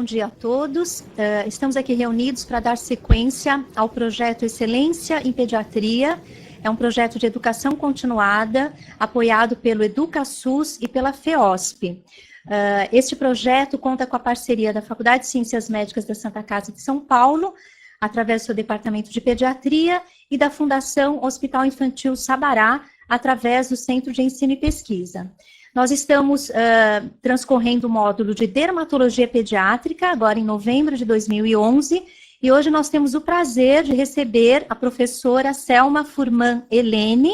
bom dia a todos. Estamos aqui reunidos para dar sequência ao projeto Excelência em Pediatria. É um projeto de educação continuada, apoiado pelo EducaSUS e pela FEOSP. Este projeto conta com a parceria da Faculdade de Ciências Médicas da Santa Casa de São Paulo, através do seu departamento de pediatria, e da Fundação Hospital Infantil Sabará, através do Centro de Ensino e Pesquisa. Nós estamos transcorrendo o módulo de dermatologia pediátrica, agora em novembro de 2011, e hoje nós temos o prazer de receber a professora Selma Furman Helene,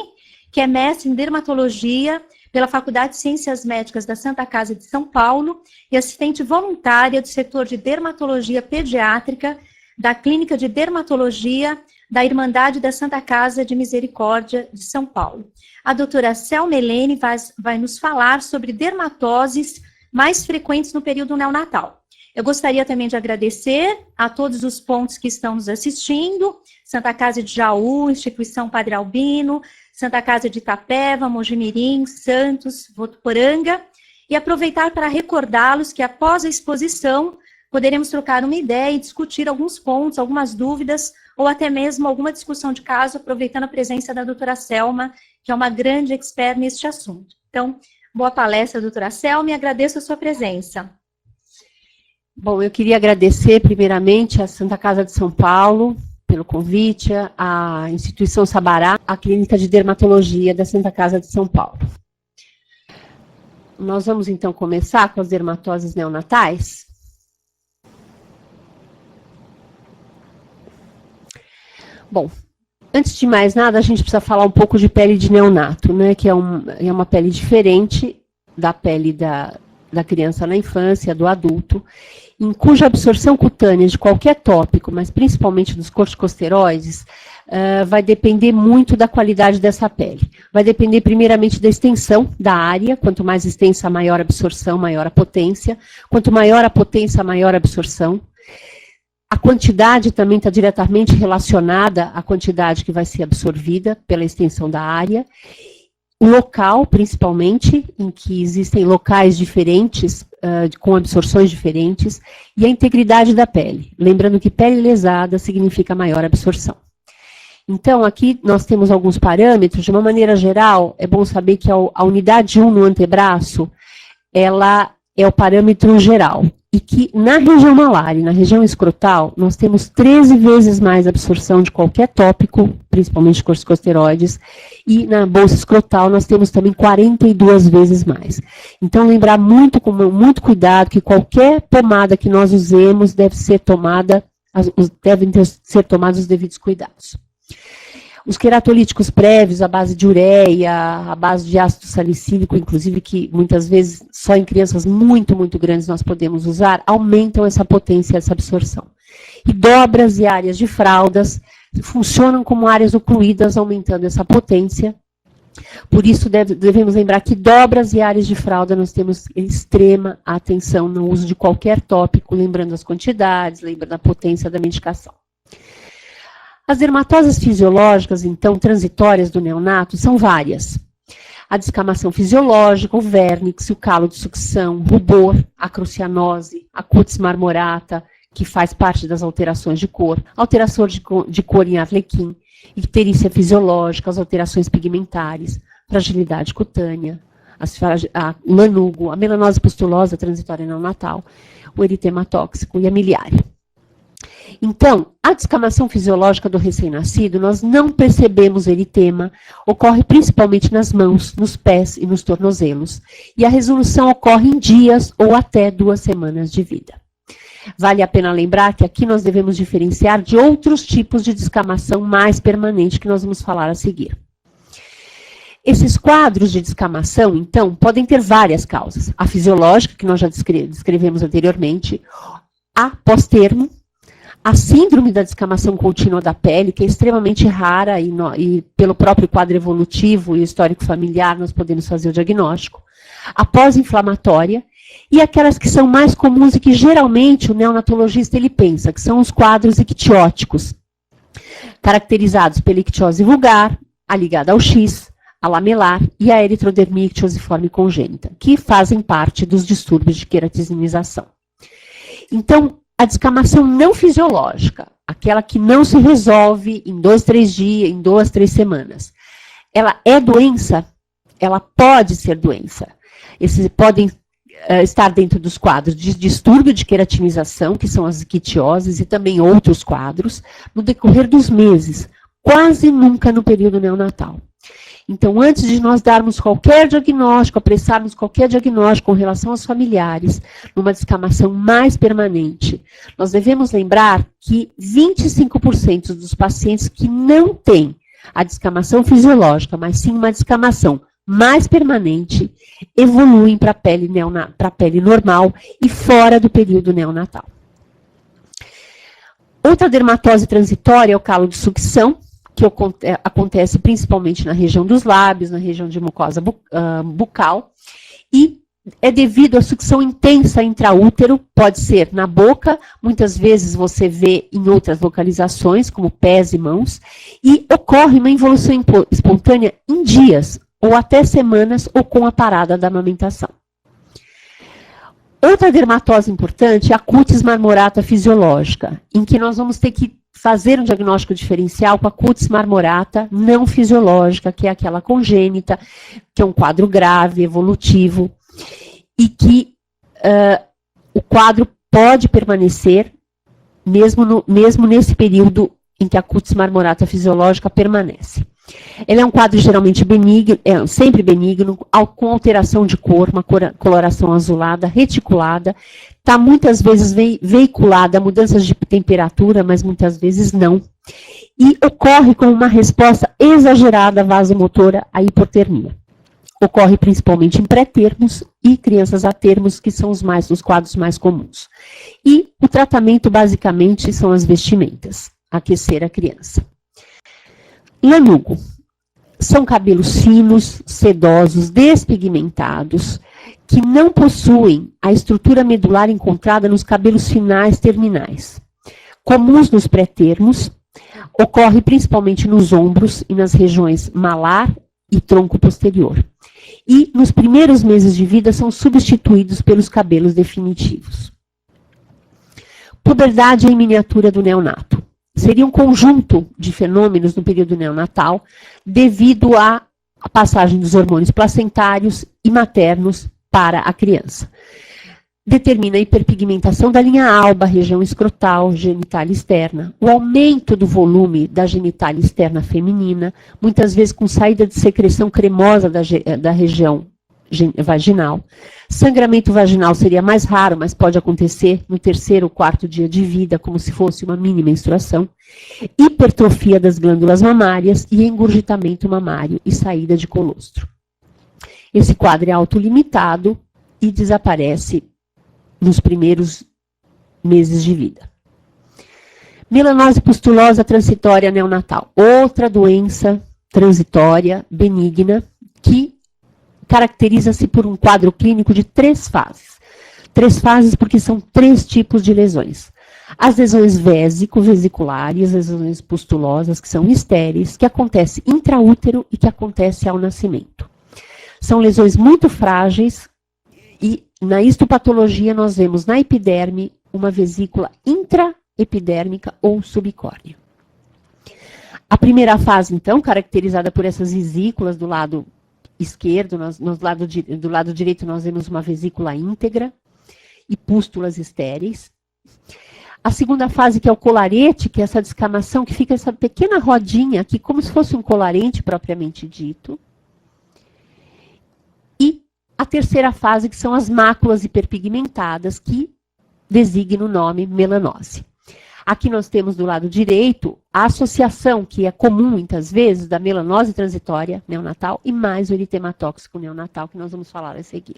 que é mestre em dermatologia pela Faculdade de Ciências Médicas da Santa Casa de São Paulo e assistente voluntária do setor de dermatologia pediátrica da Clínica de Dermatologia da Irmandade da Santa Casa de Misericórdia de São Paulo. A doutora Selma Helene vai nos falar sobre dermatoses mais frequentes no período neonatal. Eu gostaria também de agradecer a todos os pontos que estão nos assistindo, Santa Casa de Jaú, Instituição Padre Albino, Santa Casa de Itapeva, Mojimirim, Santos, Votuporanga, e aproveitar para recordá-los que após a exposição poderemos trocar uma ideia e discutir alguns pontos, algumas dúvidas, ou até mesmo alguma discussão de caso, aproveitando a presença da doutora Selma, que é uma grande expert neste assunto. Então, boa palestra, doutora Selma, e agradeço a sua presença. Bom, eu queria agradecer, primeiramente, a Santa Casa de São Paulo, pelo convite, a Instituição Sabará, a Clínica de Dermatologia da Santa Casa de São Paulo. Nós vamos, então, começar com as dermatoses neonatais. Bom, antes de mais nada, a gente precisa falar um pouco de pele de neonato, né, que é uma pele diferente da pele da criança na infância, do adulto, em cuja absorção cutânea de qualquer tópico, mas principalmente dos corticosteroides, vai depender muito da qualidade dessa pele. Vai depender primeiramente da extensão da área, quanto mais extensa, maior a absorção, maior a potência, quanto maior a potência, maior a absorção. A quantidade também está diretamente relacionada à quantidade que vai ser absorvida pela extensão da área. O local, principalmente, em que existem locais diferentes, com absorções diferentes, e a integridade da pele. Lembrando que pele lesada significa maior absorção. Então, aqui nós temos alguns parâmetros. De uma maneira geral, é bom saber que a unidade 1 no antebraço, ela é o parâmetro geral. E que na região malar e na região escrotal, nós temos 13 vezes mais absorção de qualquer tópico, principalmente corticosteroides, e na bolsa escrotal nós temos também 42 vezes mais. Então, lembrar muito cuidado que qualquer pomada que nós usemos devem ser tomados os devidos cuidados. Os queratolíticos prévios, à base de ureia, à base de ácido salicílico, inclusive que muitas vezes só em crianças muito, muito grandes nós podemos usar, aumentam essa potência, essa absorção. E dobras e áreas de fraldas funcionam como áreas ocluídas, aumentando essa potência. Por isso devemos lembrar que dobras e áreas de fralda nós temos extrema atenção no uso de qualquer tópico, lembrando as quantidades, lembrando a potência da medicação. As dermatoses fisiológicas, então, transitórias do neonato, são várias. A descamação fisiológica, o vernix, o calo de sucção, rubor, a crocianose, a cutis marmorata, que faz parte das alterações de cor, alteração de cor em arlequim, icterícia fisiológica, as alterações pigmentares, fragilidade cutânea, a lanugo, a melanose pustulosa transitória neonatal, o eritema tóxico e a miliária. Então, a descamação fisiológica do recém-nascido, nós não percebemos eritema, ocorre principalmente nas mãos, nos pés e nos tornozelos, e a resolução ocorre em dias ou até 2 semanas de vida. Vale a pena lembrar que aqui nós devemos diferenciar de outros tipos de descamação mais permanente que nós vamos falar a seguir. Esses quadros de descamação, então, podem ter várias causas. A fisiológica, que nós já descrevemos anteriormente, a pós-termo, a síndrome da descamação contínua da pele, que é extremamente rara e pelo próprio quadro evolutivo e histórico familiar nós podemos fazer o diagnóstico. A pós-inflamatória e aquelas que são mais comuns e que geralmente o neonatologista ele pensa, que são os quadros ictióticos, caracterizados pela ictiose vulgar, a ligada ao X, a lamelar e a eritrodermia ictiosiforme congênita, que fazem parte dos distúrbios de queratininização. Então, a descamação não fisiológica, aquela que não se resolve em 2, 3 dias, em 2, 3 semanas, ela é doença? Ela pode ser doença. Esses podem estar dentro dos quadros de distúrbio de queratinização, que são as quitioses, e também outros quadros, no decorrer dos meses, quase nunca no período neonatal. Então, antes de nós darmos qualquer diagnóstico, apressarmos qualquer diagnóstico com relação aos familiares, numa descamação mais permanente, nós devemos lembrar que 25% dos pacientes que não têm a descamação fisiológica, mas sim uma descamação mais permanente, evoluem para a pele normal e fora do período neonatal. Outra dermatose transitória é o calo de sucção, que acontece principalmente na região dos lábios, na região de mucosa bucal, e é devido à sucção intensa intraútero, pode ser na boca, muitas vezes você vê em outras localizações, como pés e mãos, e ocorre uma involução espontânea em dias, ou até semanas, ou com a parada da amamentação. Outra dermatose importante é a cutis marmorata fisiológica, em que nós vamos ter que fazer um diagnóstico diferencial com a cutis marmorata não fisiológica, que é aquela congênita, que é um quadro grave, evolutivo, e que o quadro pode permanecer mesmo nesse período em que a cutis marmorata fisiológica permanece. Ele é um quadro geralmente benigno, sempre benigno, com alteração de cor, uma coloração azulada, reticulada, está muitas vezes veiculada a mudanças de temperatura, mas muitas vezes não. E ocorre com uma resposta exagerada vasomotora à hipotermia. Ocorre principalmente em pré-termos e crianças a termos, que são os quadros mais comuns. E o tratamento, basicamente, são as vestimentas, aquecer a criança. Lanugo. São cabelos finos, sedosos, despigmentados, que não possuem a estrutura medular encontrada nos cabelos finais terminais. Comuns nos pré-termos, ocorre principalmente nos ombros e nas regiões malar e tronco posterior. E nos primeiros meses de vida são substituídos pelos cabelos definitivos. Puberdade em miniatura do neonato. Seria um conjunto de fenômenos no período neonatal devido à passagem dos hormônios placentários e maternos para a criança. Determina a hiperpigmentação da linha alba, região escrotal, genital externa, o aumento do volume da genital externa feminina, muitas vezes com saída de secreção cremosa da região vaginal. Sangramento vaginal seria mais raro, mas pode acontecer no 3º ou 4º dia de vida, como se fosse uma mini menstruação. Hipertrofia das glândulas mamárias e engurgitamento mamário e saída de colostro. Esse quadro é autolimitado e desaparece nos primeiros meses de vida. Melanose pustulosa transitória neonatal. Outra doença transitória, benigna, que caracteriza-se por um quadro clínico de 3 fases. 3 fases porque são 3 tipos de lesões. As lesões vesiculares, as lesões pustulosas, que são estéreis, que acontecem intraútero e que acontecem ao nascimento. São lesões muito frágeis e na histopatologia nós vemos na epiderme uma vesícula intraepidérmica ou subcórnea. A primeira fase, então, caracterizada por essas vesículas do lado esquerdo, do lado direito nós vemos uma vesícula íntegra e pústulas estéreis. A segunda fase, que é o colarete, que é essa descamação, que fica essa pequena rodinha aqui, como se fosse um colarente propriamente dito. E a terceira fase, que são as máculas hiperpigmentadas, que designa o nome melanose. Aqui nós temos do lado direito a associação, que é comum muitas vezes, da melanose transitória neonatal e mais o eritema tóxico neonatal, que nós vamos falar a seguir.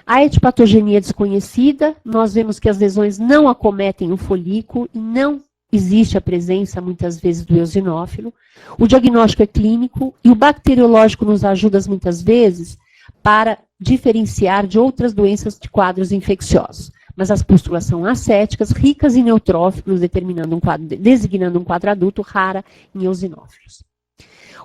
A etiopatogenia desconhecida, nós vemos que as lesões não acometem o folículo e não existe a presença, muitas vezes, do eosinófilo. O diagnóstico é clínico e o bacteriológico nos ajuda, muitas vezes, para diferenciar de outras doenças de quadros infecciosos. Mas as pústulas são acéticas, ricas em neutrófilos, designando um quadro adulto, rara em eosinófilos.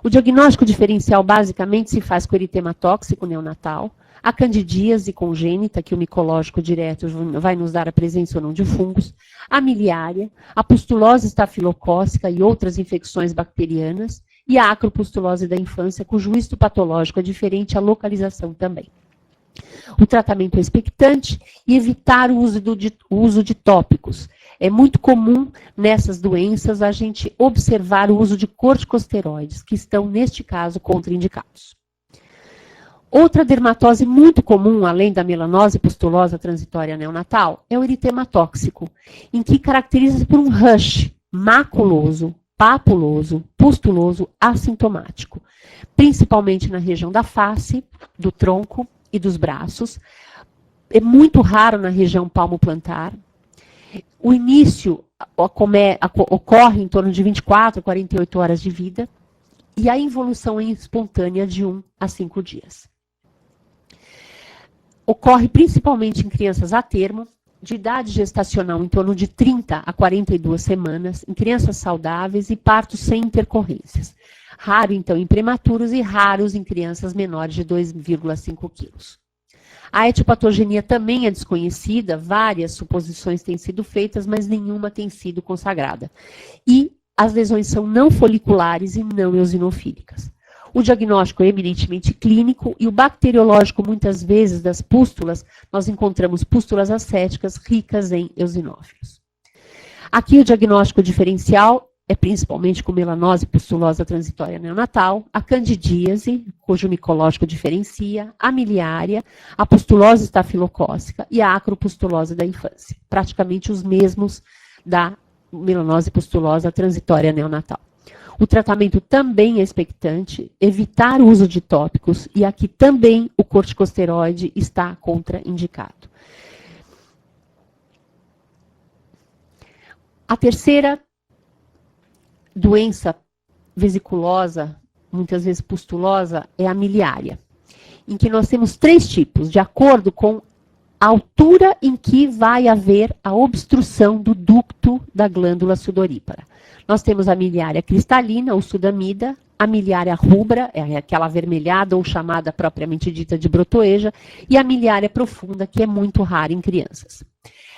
O diagnóstico diferencial basicamente se faz com eritema tóxico neonatal, a candidíase congênita, que o micológico direto vai nos dar a presença ou não de fungos, a miliária, a pustulose estafilocócica e outras infecções bacterianas, e a acropustulose da infância, cujo histopatológico é diferente, a localização também. O tratamento é expectante e evitar o uso de tópicos. É muito comum nessas doenças a gente observar o uso de corticosteroides, que estão, neste caso, contraindicados. Outra dermatose muito comum, além da melanose pustulosa transitória neonatal, é o eritema tóxico, em que caracteriza-se por um rush maculoso, papuloso, pustuloso, assintomático, principalmente na região da face, do tronco e dos braços. É muito raro na região palmo-plantar. O início ocorre em torno de 24 a 48 horas de vida e a involução é espontânea de 1 a 5 dias. Ocorre principalmente em crianças a termo, de idade gestacional em torno de 30 a 42 semanas, em crianças saudáveis e partos sem intercorrências. Raro, então, em prematuros e raros em crianças menores de 2,5 quilos. A etiopatogenia também é desconhecida, várias suposições têm sido feitas, mas nenhuma tem sido consagrada. E as lesões são não foliculares e não eosinofílicas. O diagnóstico é eminentemente clínico e o bacteriológico, muitas vezes, das pústulas, nós encontramos pústulas acéticas ricas em eosinófilos. Aqui o diagnóstico diferencial é principalmente com melanose pustulosa transitória neonatal, a candidíase, cujo micológico diferencia, a miliária, a pustulose estafilocócica e a acropustulose da infância, praticamente os mesmos da melanose pustulosa transitória neonatal. O tratamento também é expectante, evitar o uso de tópicos, e aqui também o corticosteroide está contraindicado. A terceira doença vesiculosa, muitas vezes pustulosa, é a miliária, em que nós temos 3 tipos, de acordo com a altura em que vai haver a obstrução do ducto da glândula sudorípara. Nós temos a miliária cristalina, ou sudamida, a miliária rubra, é aquela avermelhada ou chamada propriamente dita de brotoeja, e a miliária profunda, que é muito rara em crianças.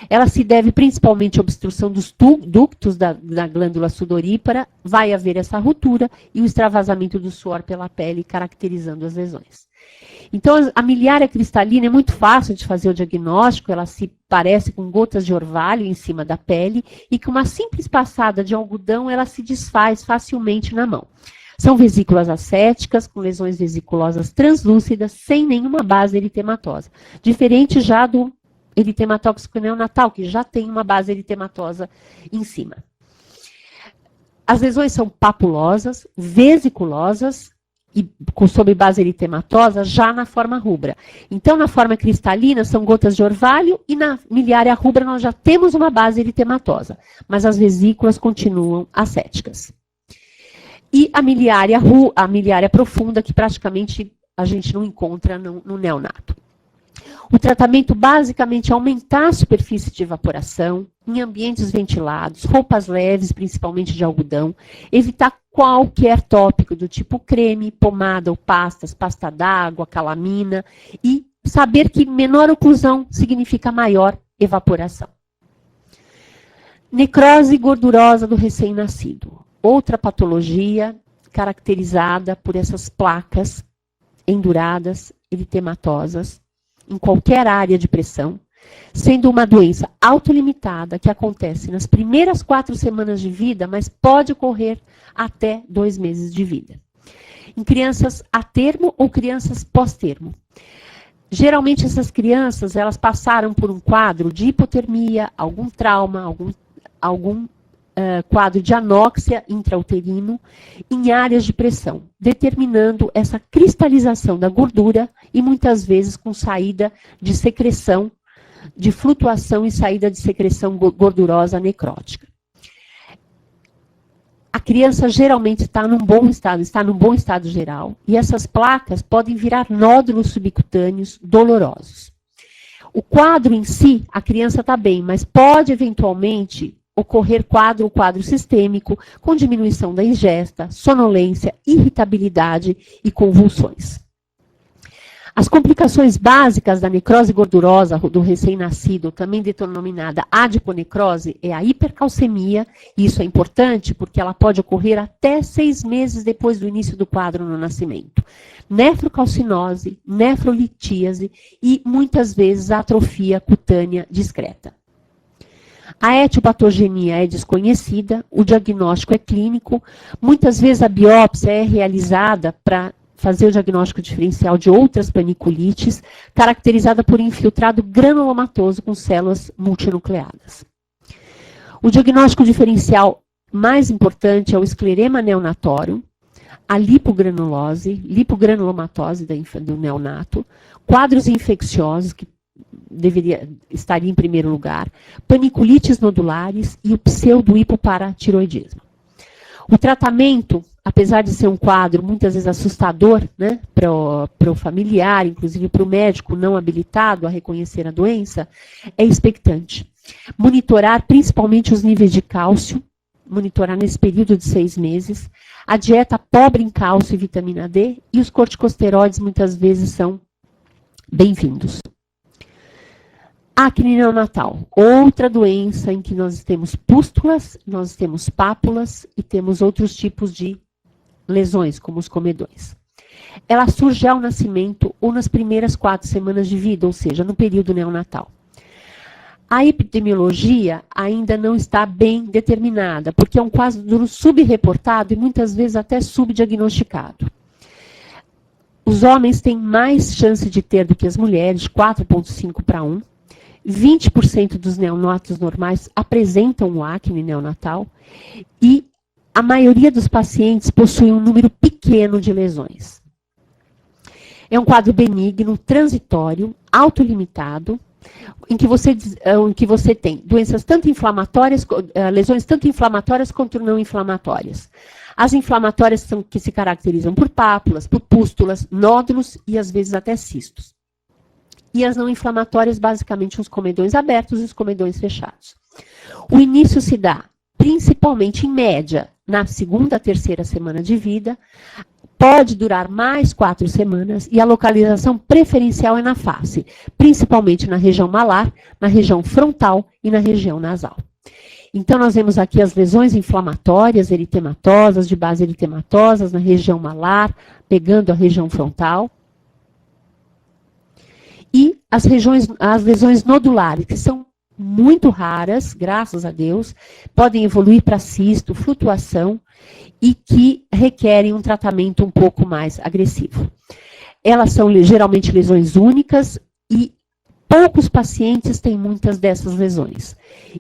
Ela se deve principalmente à obstrução dos ductos da glândula sudorípara, vai haver essa ruptura e o extravasamento do suor pela pele, caracterizando as lesões. Então, a miliária cristalina é muito fácil de fazer o diagnóstico, ela se parece com gotas de orvalho em cima da pele e com uma simples passada de algodão, ela se desfaz facilmente na mão. São vesículas acéticas, com lesões vesiculosas translúcidas, sem nenhuma base eritematosa. Diferente já do eritema tóxico neonatal, que já tem uma base eritematosa em cima. As lesões são papulosas, vesiculosas, e sob base eritematosa, já na forma rubra. Então, na forma cristalina, são gotas de orvalho, e na miliária rubra nós já temos uma base eritematosa, mas as vesículas continuam acéticas. E a miliária profunda, que praticamente a gente não encontra no neonato. O tratamento basicamente é aumentar a superfície de evaporação em ambientes ventilados, roupas leves, principalmente de algodão, evitar qualquer tópico do tipo creme, pomada ou pastas, pasta d'água, calamina, e saber que menor oclusão significa maior evaporação. Necrose gordurosa do recém-nascido. Outra patologia caracterizada por essas placas enduradas, eritematosas, em qualquer área de pressão, sendo uma doença autolimitada que acontece nas primeiras 4 semanas de vida, mas pode ocorrer até 2 meses de vida. Em crianças a termo ou crianças pós-termo. Geralmente essas crianças, elas passaram por um quadro de hipotermia, algum trauma, algum quadro de anóxia intrauterino em áreas de pressão, determinando essa cristalização da gordura e muitas vezes com saída de secreção, de flutuação e saída de secreção gordurosa necrótica. A criança geralmente está num bom estado geral, e essas placas podem virar nódulos subcutâneos dolorosos. O quadro em si, a criança está bem, mas pode eventualmente ocorrer quadro sistêmico, com diminuição da ingesta, sonolência, irritabilidade e convulsões. As complicações básicas da necrose gordurosa do recém-nascido, também denominada adiponecrose, é a hipercalcemia, e isso é importante porque ela pode ocorrer até 6 meses depois do início do quadro no nascimento. Nefrocalcinose, nefrolitíase e, muitas vezes, atrofia cutânea discreta. A etiopatogenia é desconhecida, o diagnóstico é clínico, muitas vezes a biópsia é realizada para fazer o diagnóstico diferencial de outras paniculites, caracterizada por infiltrado granulomatoso com células multinucleadas. O diagnóstico diferencial mais importante é o esclerema neonatório, a lipogranulomatose do neonato, quadros infecciosos, que estaria em primeiro lugar, paniculites nodulares e o pseudo-hipoparatiroidismo. O tratamento, apesar de ser um quadro muitas vezes assustador, né, para o familiar, inclusive para o médico não habilitado a reconhecer a doença, é expectante. Monitorar principalmente os níveis de cálcio, monitorar nesse período de 6 meses, a dieta pobre em cálcio e vitamina D e os corticosteroides muitas vezes são bem-vindos. Acne neonatal, outra doença em que nós temos pústulas, nós temos pápulas e temos outros tipos de lesões, como os comedões. Ela surge ao nascimento ou nas primeiras 4 semanas de vida, ou seja, no período neonatal. A epidemiologia ainda não está bem determinada, porque é um quadro subreportado e muitas vezes até subdiagnosticado. Os homens têm mais chance de ter do que as mulheres, 4,5 para 1. 20% dos neonatos normais apresentam o acne neonatal e a maioria dos pacientes possui um número pequeno de lesões. É um quadro benigno, transitório, autolimitado, em que você tem doenças tanto inflamatórias, lesões tanto inflamatórias quanto não inflamatórias. As inflamatórias são que se caracterizam por pápulas, por pústulas, nódulos e às vezes até cistos. E as não inflamatórias, basicamente, os comedões abertos e os comedões fechados. O início se dá, principalmente, em média, na 2ª a 3ª semana de vida, pode durar mais 4 semanas e a localização preferencial é na face, principalmente na região malar, na região frontal e na região nasal. Então, nós vemos aqui as lesões inflamatórias, eritematosas, de base eritematosas, na região malar, pegando a região frontal. E as lesões nodulares, que são muito raras, graças a Deus, podem evoluir para cisto, flutuação, e que requerem um tratamento um pouco mais agressivo. Elas são geralmente lesões únicas e poucos pacientes têm muitas dessas lesões.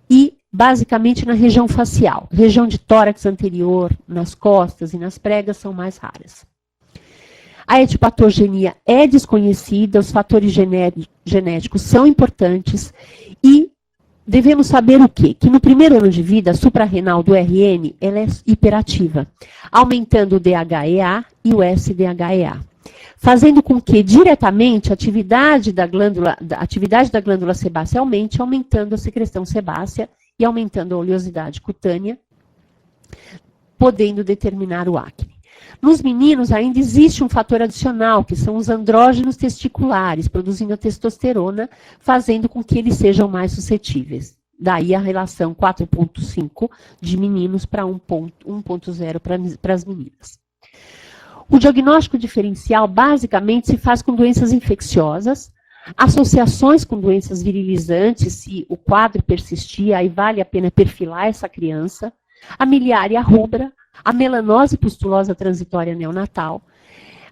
E, basicamente, na região facial, região de tórax anterior, nas costas e nas pregas são mais raras. A etiopatogenia é desconhecida, os fatores genéticos são importantes e devemos saber o quê? Que no primeiro ano de vida, a suprarrenal do RN ela é hiperativa, aumentando o DHEA e o SDHEA, fazendo com que diretamente a atividade da glândula sebácea aumente, aumentando a secreção sebácea e aumentando a oleosidade cutânea, podendo determinar o acne. Nos meninos ainda existe um fator adicional, que são os andrógenos testiculares, produzindo a testosterona, fazendo com que eles sejam mais suscetíveis. Daí a relação 4,5 de meninos para 1,0 para as meninas. O diagnóstico diferencial basicamente se faz com doenças infecciosas, associações com doenças virilizantes, se o quadro persistir, aí vale a pena perfilar essa criança, a miliária rubra, a melanose pustulosa transitória neonatal,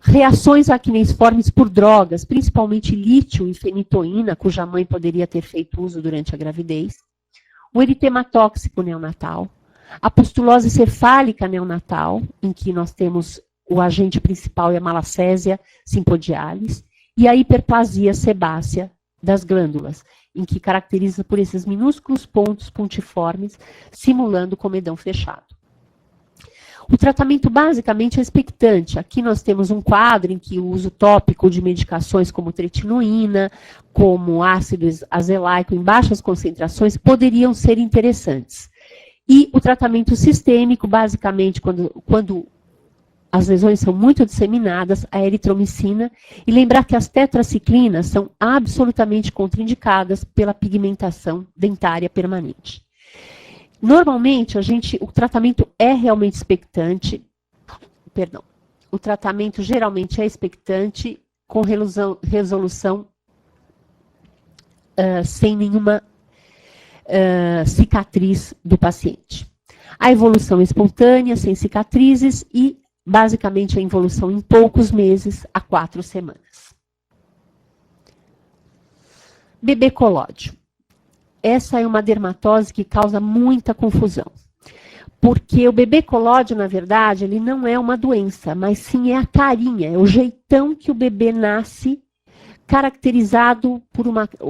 reações acneiformes por drogas, principalmente lítio e fenitoína, cuja mãe poderia ter feito uso durante a gravidez, o eritema tóxico neonatal, a pustulose cefálica neonatal, em que nós temos o agente principal é a malacésia simpodialis, e a hiperplasia sebácea das glândulas, em que caracteriza por esses minúsculos pontos pontiformes, simulando comedão fechado. O tratamento basicamente é expectante. Aqui nós temos um quadro em que o uso tópico de medicações como tretinoína, como ácido azelaico em baixas concentrações, poderiam ser interessantes. E o tratamento sistêmico, basicamente, quando as lesões são muito disseminadas, a eritromicina, e lembrar que as tetraciclinas são absolutamente contraindicadas pela pigmentação dentária permanente. Normalmente, o tratamento é realmente expectante, o tratamento geralmente é expectante com resolução sem nenhuma cicatriz do paciente. A evolução espontânea, sem cicatrizes, e basicamente a evolução em poucos meses a 4 semanas. Bebê colóide. Essa é uma dermatose que causa muita confusão. Porque o bebê colóide, na verdade, ele não é uma doença, mas sim é a carinha, é o jeitão que o bebê nasce, caracterizado por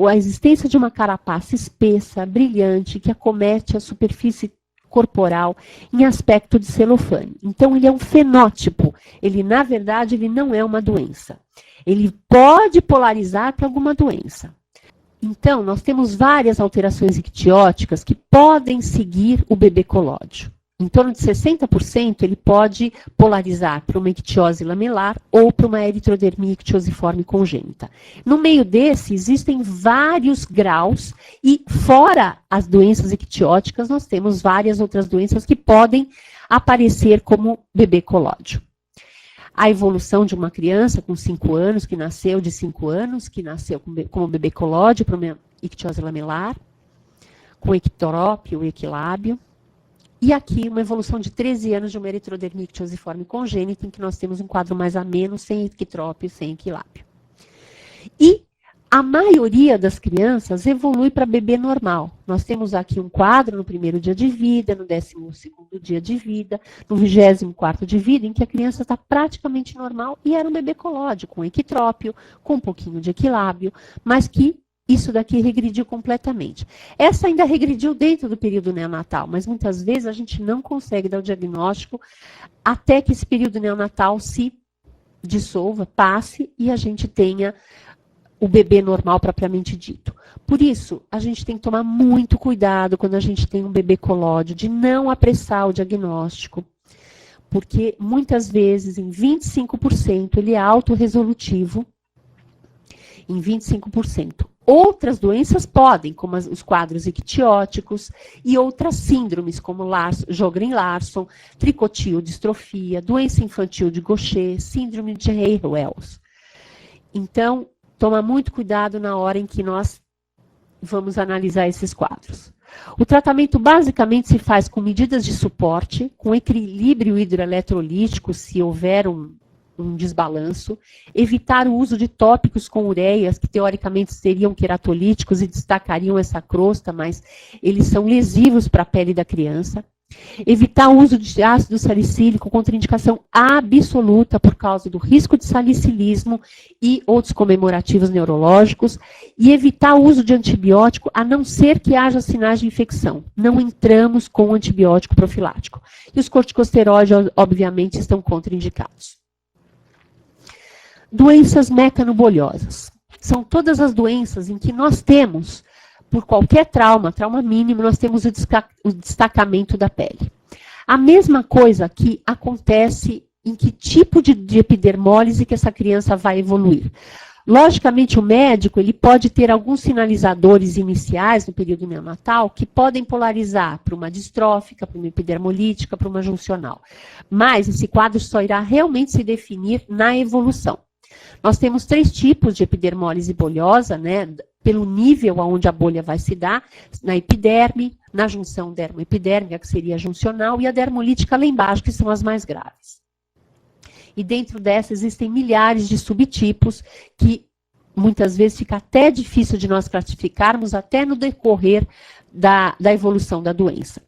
a existência de uma carapaça espessa, brilhante, que acomete a superfície corporal em aspecto de celofane. Então, ele é um fenótipo. Ele, na verdade, ele não é uma doença. Ele pode polarizar para alguma doença. Então, nós temos várias alterações ictióticas que podem seguir o bebê colóide. Em torno de 60%, ele pode polarizar para uma ictiose lamelar ou para uma eritrodermia ictiosiforme congênita. No meio desse, existem vários graus e, fora as doenças ictióticas, nós temos várias outras doenças que podem aparecer como bebê colóide. A evolução de uma criança com 5 anos, que nasceu de 5 anos, que nasceu como bebê colóide para uma ictiose lamelar, com ectorópio ou equilábio. E aqui uma evolução de 13 anos de uma eritrodermia ictiosiforme congênita, em que nós temos um quadro mais ameno, sem ectrópio, sem equilábio. E a maioria das crianças evolui para bebê normal. Nós temos aqui um quadro no primeiro dia de vida, no 12º dia de vida, no 24º de vida, em que a criança está praticamente normal e era um bebê colóide, com ectrópio, com um pouquinho de equilábio, mas que isso daqui regrediu completamente. Essa ainda regrediu dentro do período neonatal, mas muitas vezes a gente não consegue dar o diagnóstico até que esse período neonatal se dissolva, passe e a gente tenha o bebê normal propriamente dito. Por isso, a gente tem que tomar muito cuidado quando a gente tem um bebê colóide, de não apressar o diagnóstico, porque muitas vezes, em 25%, ele é autorresolutivo, em 25%. Outras doenças podem, como os quadros ictióticos e outras síndromes, como Sjögren-Larsson, tricotiodistrofia, doença infantil de Gaucher, síndrome de Rey-Wells. Então, toma muito cuidado na hora em que nós vamos analisar esses quadros. O tratamento basicamente se faz com medidas de suporte, com equilíbrio hidroeletrolítico, se houver um desbalanço, evitar o uso de tópicos com ureias, que teoricamente seriam queratolíticos e destacariam essa crosta, mas eles são lesivos para a pele da criança. Evitar o uso de ácido salicílico, contraindicação absoluta por causa do risco de salicilismo e outros comemorativos neurológicos. E evitar o uso de antibiótico, a não ser que haja sinais de infecção. Não entramos com antibiótico profilático. E os corticosteroides, obviamente, estão contraindicados. Doenças mecanoboliosas. São todas as doenças em que nós temos, por qualquer trauma mínimo, nós temos o destacamento da pele. A mesma coisa que acontece em que tipo de epidermólise que essa criança vai evoluir. Logicamente, o médico ele pode ter alguns sinalizadores iniciais no período neonatal que podem polarizar para uma distrófica, para uma epidermolítica, para uma juncional. Mas esse quadro só irá realmente se definir na evolução. Nós temos 3 tipos de epidermólise bolhosa, né, pelo nível aonde a bolha vai se dar, na epiderme, na junção dermoepidérmica, que seria a juncional, e a dermolítica lá embaixo, que são as mais graves. E dentro dessas existem milhares de subtipos que muitas vezes fica até difícil de nós classificarmos até no decorrer da evolução da doença.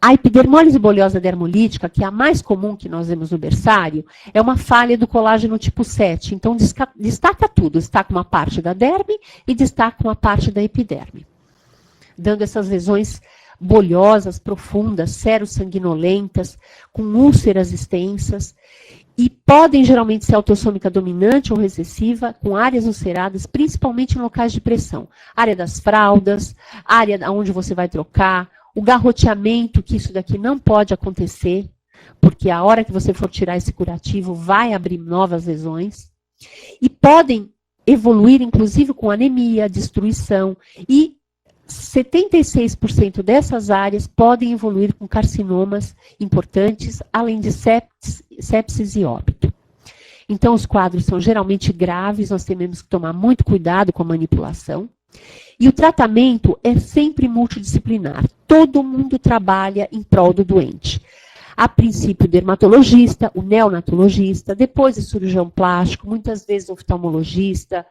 A epidermólise bolhosa dermolítica, que é a mais comum que nós vemos no berçário, é uma falha do colágeno tipo 7. Então, destaca tudo. Destaca uma parte da derme e destaca uma parte da epiderme. Dando essas lesões bolhosas, profundas, serossanguinolentas, com úlceras extensas. E podem geralmente ser autossômica dominante ou recessiva, com áreas ulceradas, principalmente em locais de pressão. Área das fraldas, área onde você vai trocar, O garroteamento, que isso daqui não pode acontecer, porque a hora que você for tirar esse curativo vai abrir novas lesões. E podem evoluir, inclusive, com anemia, destruição, e 76% dessas áreas podem evoluir com carcinomas importantes, além de sepsis e óbito. Então, os quadros são geralmente graves, nós temos que tomar muito cuidado com a manipulação. E o tratamento é sempre multidisciplinar. Todo mundo trabalha em prol do doente. A princípio, o dermatologista, o neonatologista, depois o cirurgião plástico, muitas vezes o oftalmologista,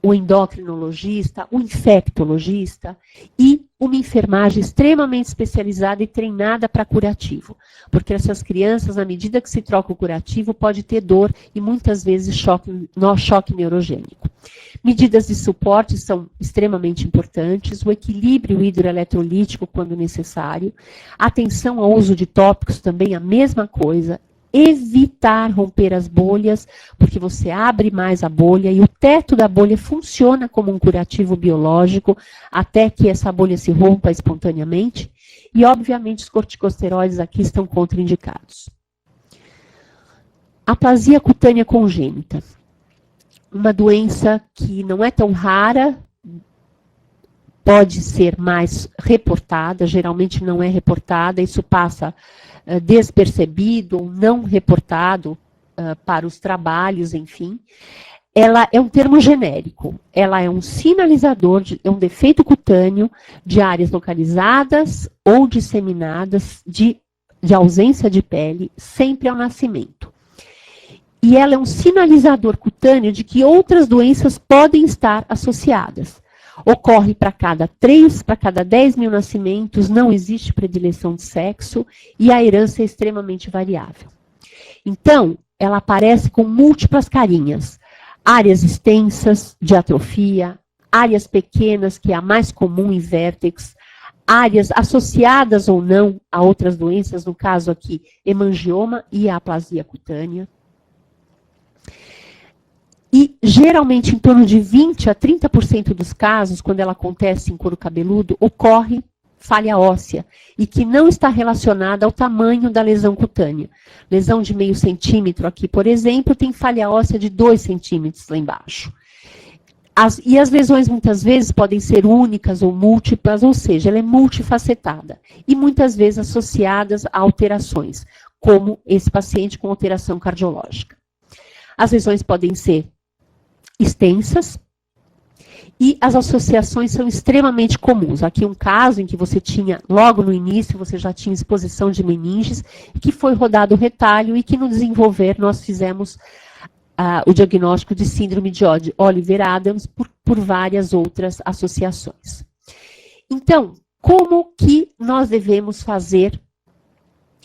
o endocrinologista, o infectologista e uma enfermagem extremamente especializada e treinada para curativo. Porque essas crianças, à medida que se troca o curativo, pode ter dor e muitas vezes choque neurogênico. Medidas de suporte são extremamente importantes, o equilíbrio hidroeletrolítico quando necessário, atenção ao uso de tópicos também a mesma coisa, evitar romper as bolhas, porque você abre mais a bolha e o teto da bolha funciona como um curativo biológico até que essa bolha se rompa espontaneamente. E, obviamente, os corticosteroides aqui estão contraindicados. Aplasia cutânea congênita. Uma doença que não é tão rara, pode ser mais reportada, geralmente não é reportada, isso passa despercebido ou não reportado para os trabalhos, enfim. Ela é um termo genérico, ela é um sinalizador, é um defeito cutâneo de áreas localizadas ou disseminadas de ausência de pele, sempre ao nascimento. E ela é um sinalizador cutâneo de que outras doenças podem estar associadas. Ocorre para cada 10 mil nascimentos, não existe predileção de sexo e a herança é extremamente variável. Então, ela aparece com múltiplas carinhas. Áreas extensas de atrofia, áreas pequenas, que é a mais comum em vértex, áreas associadas ou não a outras doenças, no caso aqui, hemangioma e a aplasia cutânea. E, geralmente, em torno de 20% a 30% dos casos, quando ela acontece em couro cabeludo, ocorre falha óssea, e que não está relacionada ao tamanho da lesão cutânea. Lesão de meio centímetro aqui, por exemplo, tem falha óssea de 2 centímetros lá embaixo. E as lesões, muitas vezes, podem ser únicas ou múltiplas, ou seja, ela é multifacetada, e muitas vezes associadas a alterações, como esse paciente com alteração cardiológica. As lesões podem ser extensas e as associações são extremamente comuns. Aqui um caso em que você tinha, logo no início, você já tinha exposição de meninges, que foi rodado o retalho e que no desenvolver nós fizemos o diagnóstico de síndrome de Oliver-Adams por várias outras associações. Então, como que nós devemos fazer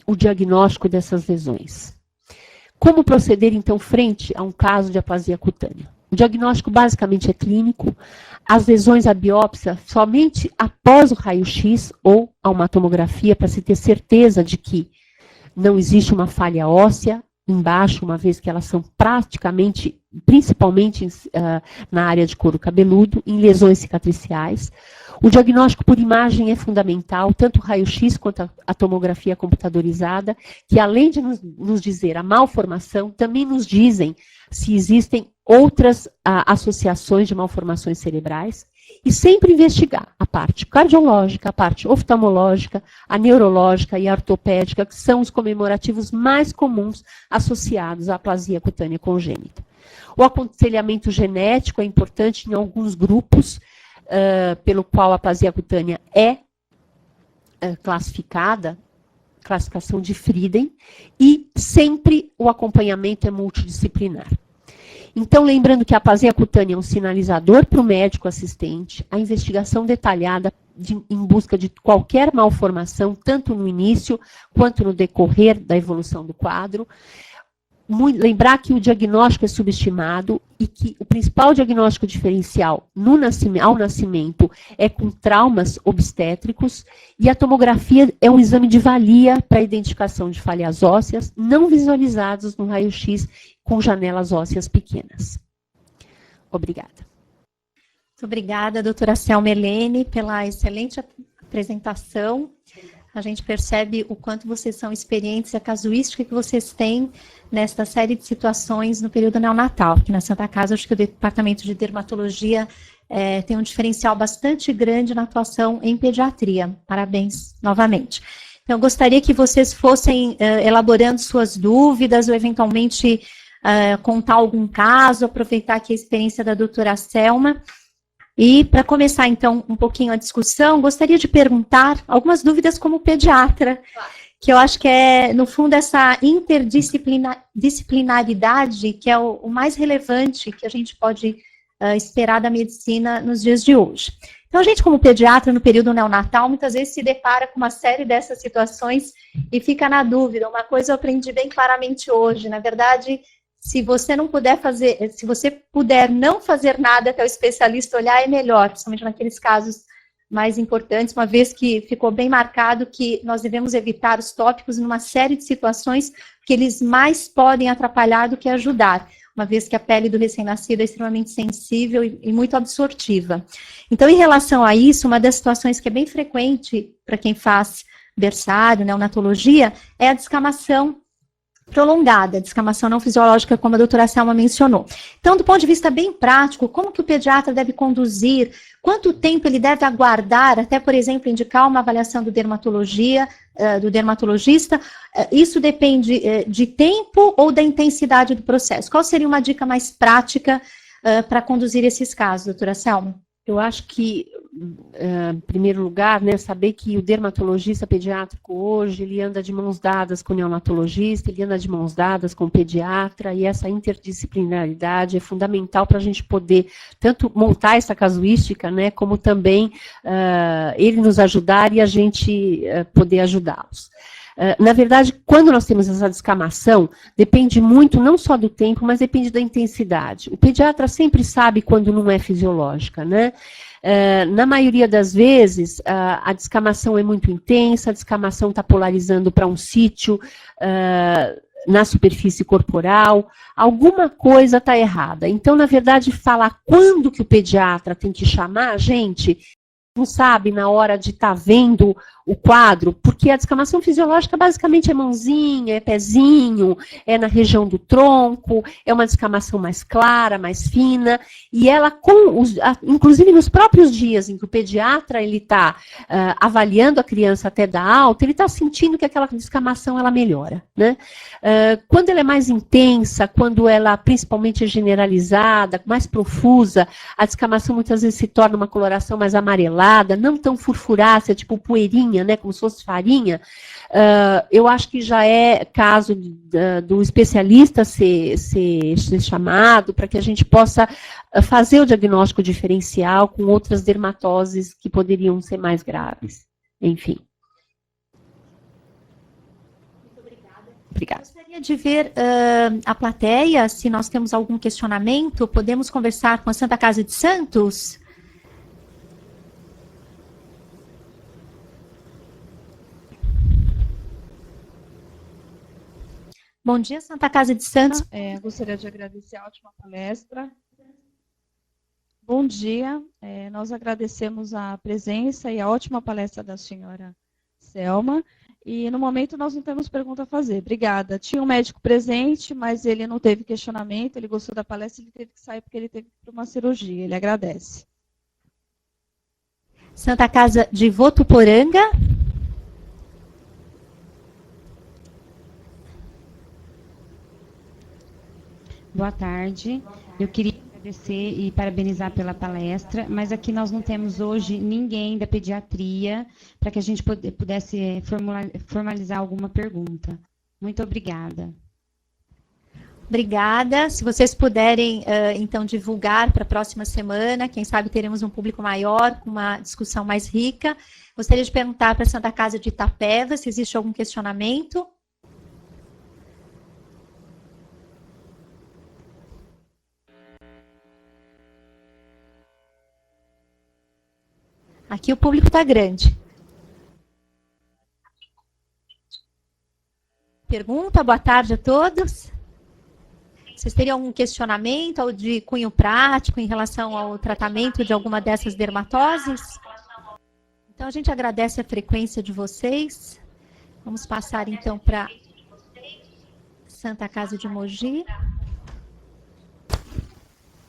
o diagnóstico dessas lesões? Como proceder, então, frente a um caso de aplasia cutânea? O diagnóstico basicamente é clínico, as lesões à biópsia somente após o raio-x ou a uma tomografia, para se ter certeza de que não existe uma falha óssea embaixo, uma vez que elas são praticamente, principalmente na área de couro cabeludo, em lesões cicatriciais. O diagnóstico por imagem é fundamental, tanto o raio-x quanto a tomografia computadorizada, que além de nos dizer a malformação, também nos dizem se existem outras associações de malformações cerebrais, e sempre investigar a parte cardiológica, a parte oftalmológica, a neurológica e a ortopédica, que são os comemorativos mais comuns associados à aplasia cutânea congênita. O aconselhamento genético é importante em alguns grupos, pelo qual a aplasia cutânea é classificada, classificação de Frieden, e sempre o acompanhamento é multidisciplinar. Então, lembrando que a aplasia cutânea é um sinalizador para o médico assistente, a investigação detalhada em busca de qualquer malformação, tanto no início quanto no decorrer da evolução do quadro. Lembrar que o diagnóstico é subestimado e que o principal diagnóstico diferencial ao nascimento é com traumas obstétricos, e a tomografia é um exame de valia para a identificação de falhas ósseas não visualizadas no raio-x com janelas ósseas pequenas. Obrigada. Muito obrigada, doutora Selma Helene, pela excelente apresentação. A gente percebe o quanto vocês são experientes, a casuística que vocês têm nesta série de situações no período neonatal. Aqui na Santa Casa, acho que o departamento de dermatologia tem um diferencial bastante grande na atuação em pediatria. Parabéns novamente. Então, eu gostaria que vocês fossem elaborando suas dúvidas ou, eventualmente, contar algum caso, aproveitar aqui a experiência da doutora Selma. E, para começar, então, um pouquinho a discussão, gostaria de perguntar algumas dúvidas como pediatra, que eu acho que é, no fundo, essa interdisciplinaridade que é o mais relevante que a gente pode esperar da medicina nos dias de hoje. Então, a gente, como pediatra, no período neonatal, muitas vezes se depara com uma série dessas situações e fica na dúvida. Uma coisa eu aprendi bem claramente hoje, na verdade, se você não puder fazer, se você puder não fazer nada até o especialista olhar, é melhor, principalmente naqueles casos mais importantes, uma vez que ficou bem marcado que nós devemos evitar os tópicos numa série de situações que eles mais podem atrapalhar do que ajudar, uma vez que a pele do recém-nascido é extremamente sensível e muito absortiva. Então, em relação a isso, uma das situações que é bem frequente para quem faz berçário, neonatologia, é a descamação prolongada, descamação não fisiológica, como a doutora Selma mencionou. Então, do ponto de vista bem prático, como que o pediatra deve conduzir, quanto tempo ele deve aguardar, até, por exemplo, indicar uma avaliação do dermatologista, isso depende de tempo ou da intensidade do processo? Qual seria uma dica mais prática para conduzir esses casos, doutora Selma? Eu acho que, em primeiro lugar, né, saber que o dermatologista pediátrico hoje, ele anda de mãos dadas com o neonatologista, ele anda de mãos dadas com o pediatra, e essa interdisciplinaridade é fundamental para a gente poder tanto montar essa casuística, né, como também ele nos ajudar e a gente poder ajudá-los. Na verdade, quando nós temos essa descamação, depende muito não só do tempo, mas depende da intensidade. O pediatra sempre sabe quando não é fisiológica, né? Na maioria das vezes, a descamação é muito intensa, a descamação está polarizando para um sítio na superfície corporal, alguma coisa está errada. Então, na verdade, falar quando que o pediatra tem que chamar a gente, não sabe na hora de estar vendo o quadro, porque a descamação fisiológica basicamente é mãozinha, é pezinho, é na região do tronco, é uma descamação mais clara, mais fina, e ela, inclusive nos próprios dias em que o pediatra está avaliando a criança até dar alta, ele está sentindo que aquela descamação ela melhora, né? Quando ela é mais intensa, quando ela principalmente é generalizada, mais profusa, a descamação muitas vezes se torna uma coloração mais amarelada, não tão furfurácea, tipo poeirinha, né, como se fosse farinha, eu acho que já é caso do especialista ser chamado para que a gente possa fazer o diagnóstico diferencial com outras dermatoses que poderiam ser mais graves. Enfim. Muito obrigada. Obrigada. Gostaria de ver a plateia, se nós temos algum questionamento, podemos conversar com a Santa Casa de Santos? Bom dia, Santa Casa de Santos. Gostaria de agradecer a ótima palestra. Bom dia, nós agradecemos a presença e a ótima palestra da senhora Selma. E, no momento, nós não temos pergunta a fazer. Obrigada. Tinha um médico presente, mas ele não teve questionamento, ele gostou da palestra, ele teve que sair porque ele teve que ir para uma cirurgia. Ele agradece. Santa Casa de Votuporanga. Boa tarde. Eu queria agradecer e parabenizar pela palestra, mas aqui nós não temos hoje ninguém da pediatria para que a gente pudesse formalizar alguma pergunta. Muito obrigada. Obrigada. Se vocês puderem, então, divulgar para a próxima semana, quem sabe teremos um público maior, com uma discussão mais rica. Gostaria de perguntar para a Santa Casa de Itapeva se existe algum questionamento. Aqui o público está grande. Pergunta, boa tarde a todos. Vocês teriam algum questionamento ou de cunho prático em relação ao tratamento de alguma dessas dermatoses? Então, a gente agradece a frequência de vocês. Vamos passar, então, para Santa Casa de Mogi.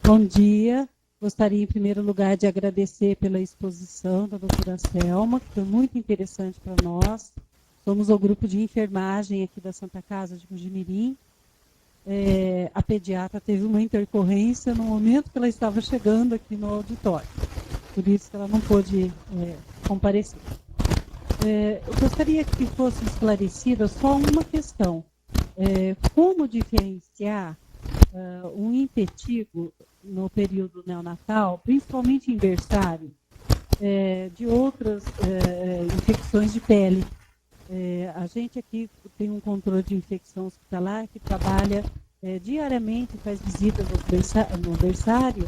Bom dia. Gostaria, em primeiro lugar, de agradecer pela exposição da doutora Selma, que foi muito interessante para nós. Somos o grupo de enfermagem aqui da Santa Casa de Mojimirim. A pediatra teve uma intercorrência no momento que ela estava chegando aqui no auditório. Por isso que ela não pôde comparecer. Eu gostaria que fosse esclarecida só uma questão. Como diferenciar um impetigo no período neonatal, principalmente em berçário, de outras infecções de pele? A gente aqui tem um controle de infecção hospitalar que trabalha diariamente, faz visitas no berçário,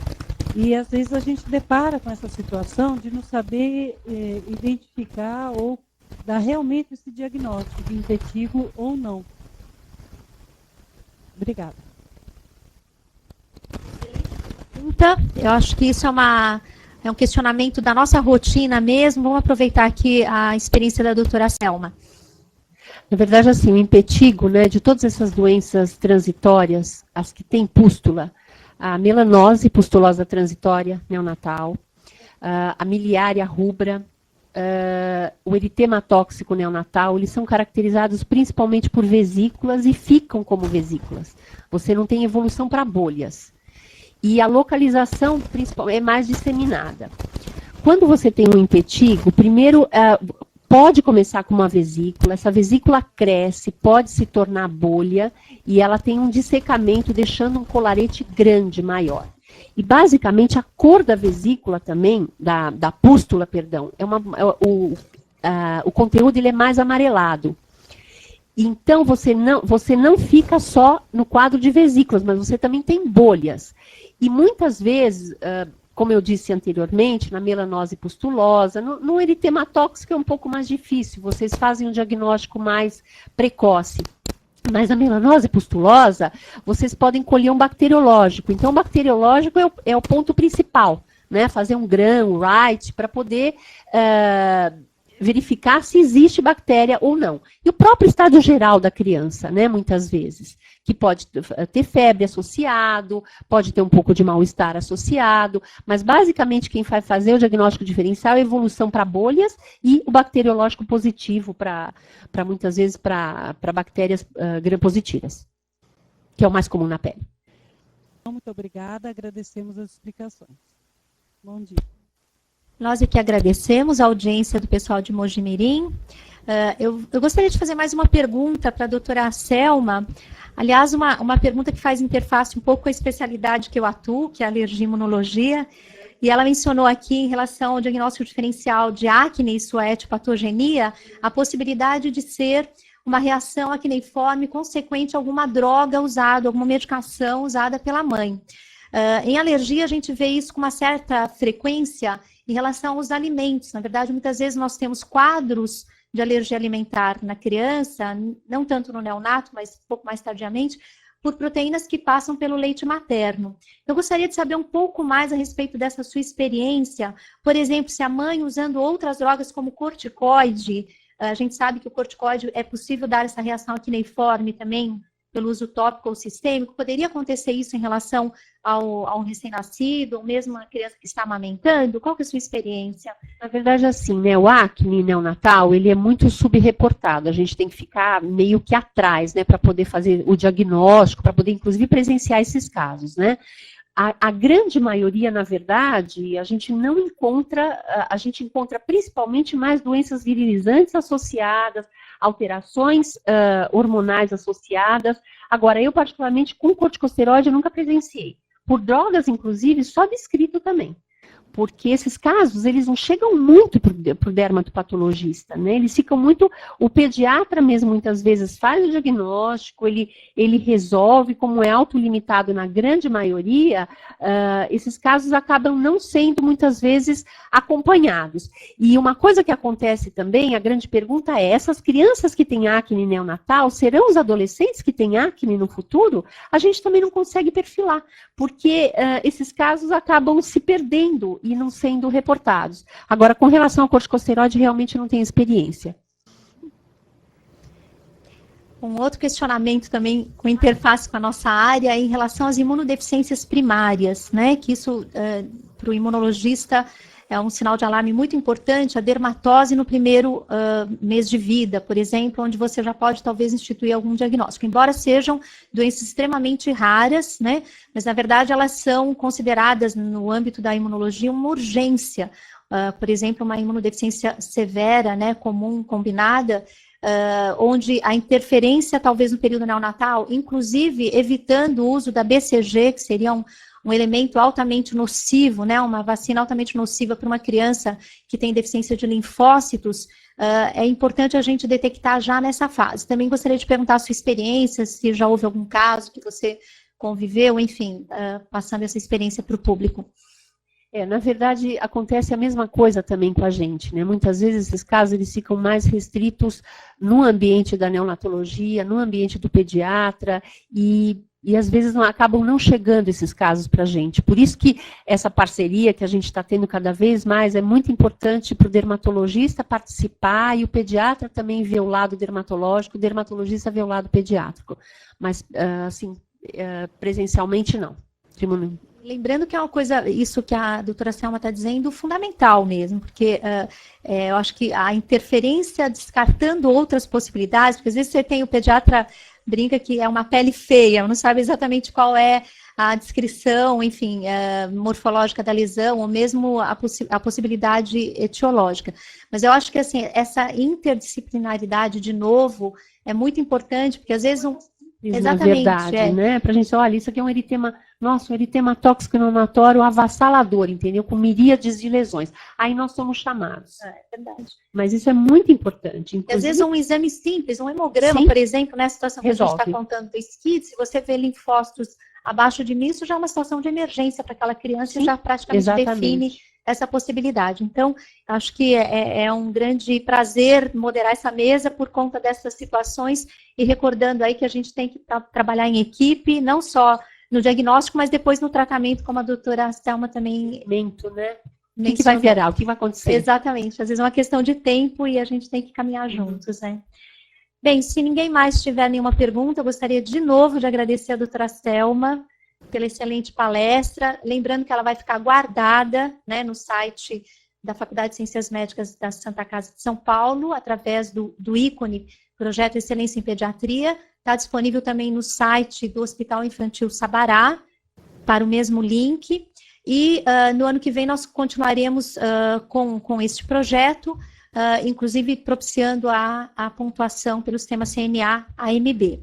e às vezes a gente depara com essa situação de não saber identificar ou dar realmente esse diagnóstico de impetigo ou não. Obrigada. Eu acho que isso é um questionamento da nossa rotina mesmo. Vamos aproveitar aqui a experiência da doutora Selma. Na verdade, assim, o impetigo, né, de todas essas doenças transitórias, as que têm pústula, a melanose pustulosa transitória neonatal, a miliária rubra, o eritema tóxico neonatal, eles são caracterizados principalmente por vesículas e ficam como vesículas. Você não tem evolução para bolhas. E a localização principal é mais disseminada. Quando você tem um impetigo, primeiro pode começar com uma vesícula, essa vesícula cresce, pode se tornar bolha e ela tem um dissecamento, deixando um colarete grande, maior. E basicamente a cor da vesícula também, da pústula, perdão, o conteúdo ele é mais amarelado. Então você não fica só no quadro de vesículas, mas você também tem bolhas. E muitas vezes, como eu disse anteriormente, na melanose pustulosa, no eritema tóxico é um pouco mais difícil, vocês fazem um diagnóstico mais precoce. Mas na melanose pustulosa, vocês podem colher um bacteriológico. Então, o bacteriológico é o ponto principal, né? Fazer um GRAM, Wright, para poder verificar se existe bactéria ou não. E o próprio estado geral da criança, né? Muitas vezes, que pode ter febre associado, pode ter um pouco de mal-estar associado, mas basicamente quem vai fazer o diagnóstico diferencial é a evolução para bolhas e o bacteriológico positivo para muitas vezes para bactérias gram-positivas, que é o mais comum na pele. Muito obrigada, agradecemos as explicações. Bom dia. Nós aqui agradecemos a audiência do pessoal de Mojimirim. Eu gostaria de fazer mais uma pergunta para a doutora Selma. Aliás, uma pergunta que faz interface um pouco com a especialidade que eu atuo, que é a alergia e imunologia. E ela mencionou aqui, em relação ao diagnóstico diferencial de acne e sua etiopatogenia, a possibilidade de ser uma reação acneiforme consequente a alguma droga usada, alguma medicação usada pela mãe. Em alergia, a gente vê isso com uma certa frequência em relação aos alimentos. Na verdade, muitas vezes nós temos quadros de alergia alimentar na criança, não tanto no neonato, mas um pouco mais tardiamente, por proteínas que passam pelo leite materno. Eu gostaria de saber um pouco mais a respeito dessa sua experiência. Por exemplo, se a mãe usando outras drogas como corticoide, a gente sabe que o corticoide é possível dar essa reação acneiforme também, pelo uso tópico ou sistêmico, poderia acontecer isso em relação ao recém-nascido, ou mesmo a criança que está amamentando? Qual que é a sua experiência? Na verdade, assim, né, o acne neonatal, ele é muito subreportado, a gente tem que ficar meio que atrás, né, para poder fazer o diagnóstico, para poder, inclusive, presenciar esses casos, né. A grande maioria, na verdade, a gente não encontra, a gente encontra principalmente mais doenças virilizantes associadas, alterações hormonais associadas. Agora, eu particularmente com corticosteroide eu nunca presenciei. Por drogas, inclusive, só descrito também. Porque esses casos, eles não chegam muito para o dermatopatologista, né? Eles ficam muito... O pediatra mesmo, muitas vezes, faz o diagnóstico, ele resolve, como é autolimitado na grande maioria, esses casos acabam não sendo, muitas vezes, acompanhados. E uma coisa que acontece também, a grande pergunta é, essas crianças que têm acne neonatal, serão os adolescentes que têm acne no futuro? A gente também não consegue perfilar, porque esses casos acabam se perdendo e não sendo reportados. Agora, com relação ao corticosteroide, realmente não tenho experiência. Um outro questionamento também com interface com a nossa área é em relação às imunodeficiências primárias, né? Que isso, para o imunologista, é um sinal de alarme muito importante, a dermatose no primeiro mês de vida, por exemplo, onde você já pode talvez instituir algum diagnóstico, embora sejam doenças extremamente raras, né? Mas na verdade elas são consideradas no âmbito da imunologia uma urgência. Por exemplo, uma imunodeficiência severa, né, comum, combinada, onde a interferência, talvez no período neonatal, inclusive evitando o uso da BCG, que seria um elemento altamente nocivo, né, uma vacina altamente nociva para uma criança que tem deficiência de linfócitos, é importante a gente detectar já nessa fase. Também gostaria de perguntar a sua experiência, se já houve algum caso que você conviveu, enfim, passando essa experiência para o público. Na verdade, acontece a mesma coisa também com a gente, né? Muitas vezes esses casos eles ficam mais restritos no ambiente da neonatologia, no ambiente do pediatra, e às vezes acabam não chegando esses casos para a gente. Por isso que essa parceria que a gente está tendo cada vez mais é muito importante para o dermatologista participar e o pediatra também ver o lado dermatológico, o dermatologista ver o lado pediátrico. Mas, assim, presencialmente não. Lembrando que é uma coisa, isso que a doutora Selma está dizendo, fundamental mesmo, porque eu acho que a interferência, descartando outras possibilidades, porque às vezes você tem o pediatra, brinca que é uma pele feia, não sabe exatamente qual é a descrição, enfim, morfológica da lesão, ou mesmo a possibilidade etiológica. Mas eu acho que, assim, essa interdisciplinaridade, de novo, é muito importante, porque às vezes Exatamente. Na verdade, né? Para a gente, olha, isso aqui é um eritema, nossa, um eritema tóxico inflamatório avassalador, entendeu? Com miríades de lesões. Aí nós somos chamados. É verdade. Mas isso é muito importante. Inclusive, às vezes um exame simples, um hemograma, sim, por exemplo, nessa situação resolve. Que a gente está contando do SCID, se você vê linfócitos abaixo de mim, isso já é uma situação de emergência para aquela criança, sim, e já praticamente define essa possibilidade. Então, acho que é um grande prazer moderar essa mesa por conta dessas situações e recordando aí que a gente tem que trabalhar em equipe, não só no diagnóstico, mas depois no tratamento, como a doutora Selma também... né? O que vai virar? O que vai acontecer? Exatamente. Às vezes é uma questão de tempo e a gente tem que caminhar juntos, né? Bem, se ninguém mais tiver nenhuma pergunta, eu gostaria de novo de agradecer a doutora Selma pela excelente palestra, lembrando que ela vai ficar guardada, né, no site da Faculdade de Ciências Médicas da Santa Casa de São Paulo, através do ícone Projeto Excelência em Pediatria, está disponível também no site do Hospital Infantil Sabará, para o mesmo link, e no ano que vem nós continuaremos com este projeto, inclusive propiciando a pontuação pelo sistema CNA-AMB.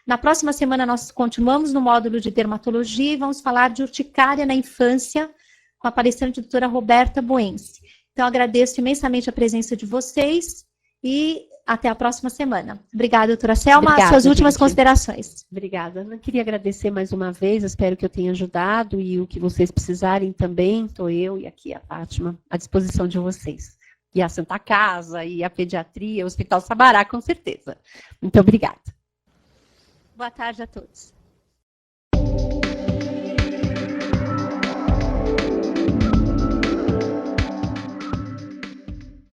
Na próxima semana, nós continuamos no módulo de dermatologia e vamos falar de urticária na infância com a palestrante doutora Roberta Boense. Então, agradeço imensamente a presença de vocês e até a próxima semana. Obrigada, doutora Selma. Obrigada, suas últimas gente. Considerações. Obrigada. Eu queria agradecer mais uma vez, espero que eu tenha ajudado e o que vocês precisarem também, estou eu e aqui a Fátima à disposição de vocês. E a Santa Casa, e a pediatria, o Hospital Sabará, com certeza. Muito obrigada. Boa tarde a todos.